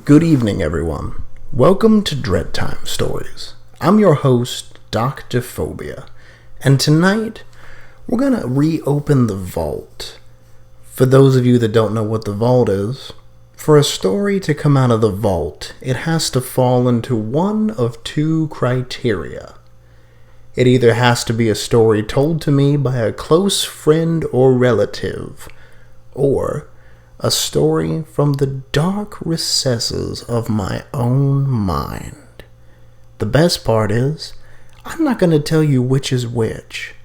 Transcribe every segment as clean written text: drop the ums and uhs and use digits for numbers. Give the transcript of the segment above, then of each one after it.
Good evening, everyone. Welcome to Dread Time Stories. I'm your host, Dr Phobia, and tonight we're gonna reopen the vault. For those of you that don't know what the vault is, for a story to come out of the vault, it has to fall into one of two criteria. It either has to be a story told to me by a close friend or relative, or a story from the dark recesses of my own mind. The best part is, I'm not going to tell you which is which.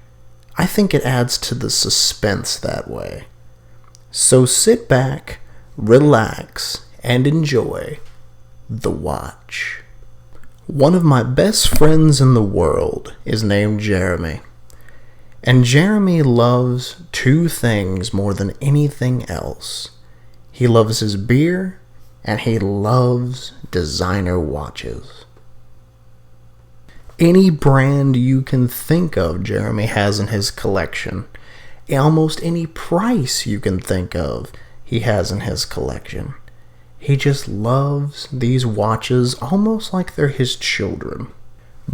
I think it adds to the suspense that way. So sit back, relax, and enjoy The Watch. One of my best friends in the world is named Jeremy. And Jeremy loves two things more than anything else. He loves his beer, and he loves designer watches. Any brand you can think of, Jeremy has in his collection. Almost any price you can think of, he has in his collection. He just loves these watches almost like they're his children.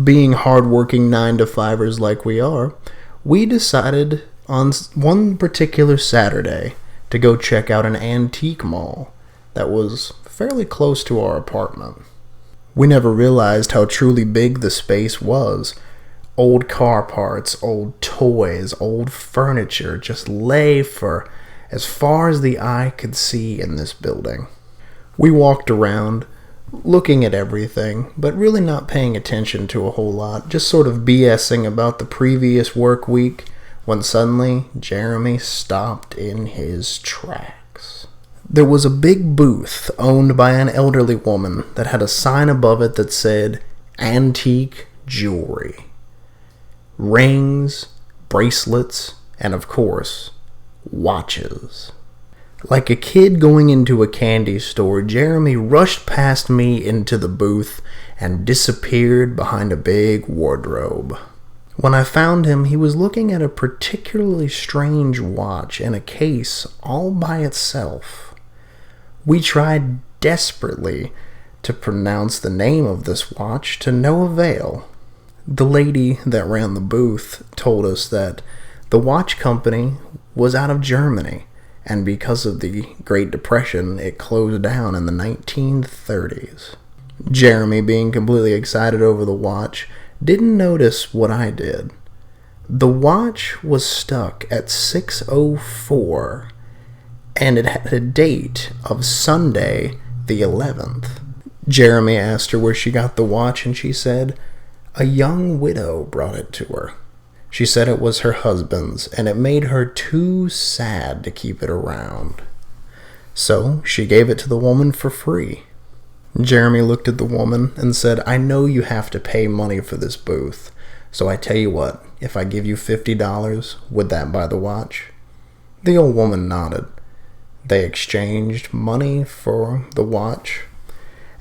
Being hardworking 9-to-5ers like we are, we decided on one particular Saturday to go check out an antique mall that was fairly close to our apartment. We never realized how truly big the space was. Old car parts, old toys, old furniture just lay for as far as the eye could see in this building. We walked around, looking at everything, but really not paying attention to a whole lot, just sort of BSing about the previous work week, when suddenly Jeremy stopped in his tracks. There was a big booth owned by an elderly woman that had a sign above it that said, "Antique Jewelry." Rings, bracelets, and of course, watches. Like a kid going into a candy store, Jeremy rushed past me into the booth and disappeared behind a big wardrobe. When I found him, he was looking at a particularly strange watch in a case all by itself. We tried desperately to pronounce the name of this watch to no avail. The lady that ran the booth told us that the watch company was out of Germany, and because of the Great Depression, it closed down in the 1930s. Jeremy, being completely excited over the watch, didn't notice what I did. The watch was stuck at 6:04, and it had a date of Sunday the 11th. Jeremy asked her where she got the watch, and she said a young widow brought it to her. She said it was her husband's, and it made her too sad to keep it around. So she gave it to the woman for free. Jeremy looked at the woman and said, "I know you have to pay money for this booth, so I tell you what, if I give you $50, would that buy the watch?" The old woman nodded. They exchanged money for the watch,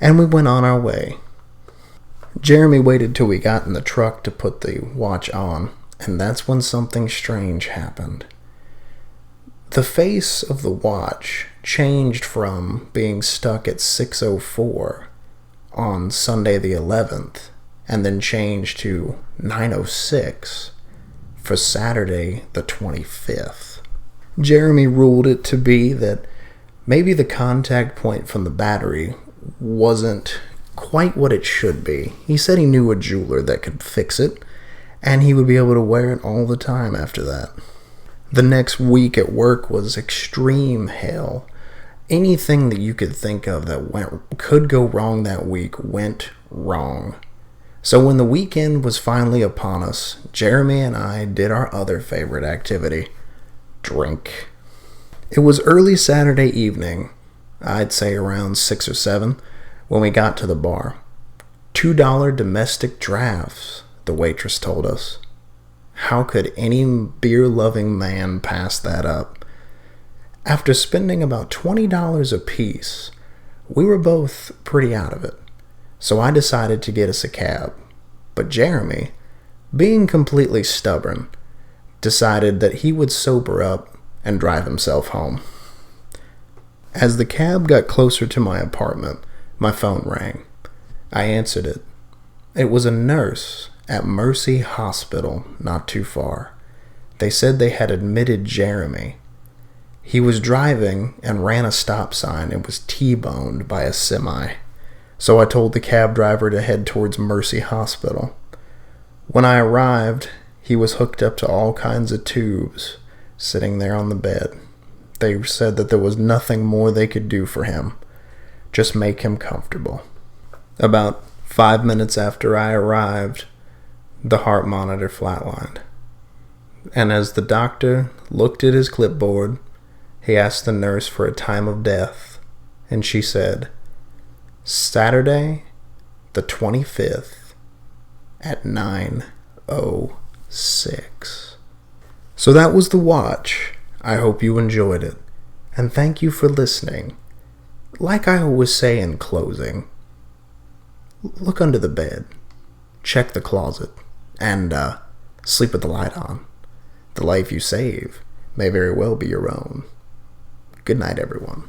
and we went on our way. Jeremy waited till we got in the truck to put the watch on, and that's when something strange happened. The face of the watch changed from being stuck at 6:04 on Sunday the 11th, and then changed to 9:06 for Saturday the 25th. Jeremy ruled it to be that maybe the contact point from the battery wasn't quite what it should be. He said he knew a jeweler that could fix it, and he would be able to wear it all the time after that. The next week at work was extreme hell. Anything that you could think of that could go wrong that week went wrong. So when the weekend was finally upon us, Jeremy and I did our other favorite activity, drink. It was early Saturday evening, I'd say around 6 or 7, when we got to the bar. $2 domestic drafts, the waitress told us. How could any beer-loving man pass that up? After spending about $20 apiece, we were both pretty out of it, so I decided to get us a cab. But Jeremy, being completely stubborn, decided that he would sober up and drive himself home. As the cab got closer to my apartment, My phone rang. I answered it. It was a nurse at Mercy Hospital, not too far. They said they had admitted Jeremy. He was driving and ran a stop sign and was T-boned by a semi. So I told the cab driver to head towards Mercy Hospital. When I arrived, he was hooked up to all kinds of tubes, sitting there on the bed. They said that there was nothing more they could do for him. Just make him comfortable. About 5 minutes after I arrived, the heart monitor flatlined. And as the doctor looked at his clipboard, he asked the nurse for a time of death, and she said, Saturday, the 25th, at 9:06. So that was the watch. I hope you enjoyed it, and thank you for listening. Like I always say in closing, look under the bed, check the closet, and sleep with the light on. The life you save may very well be your own. Good night, everyone.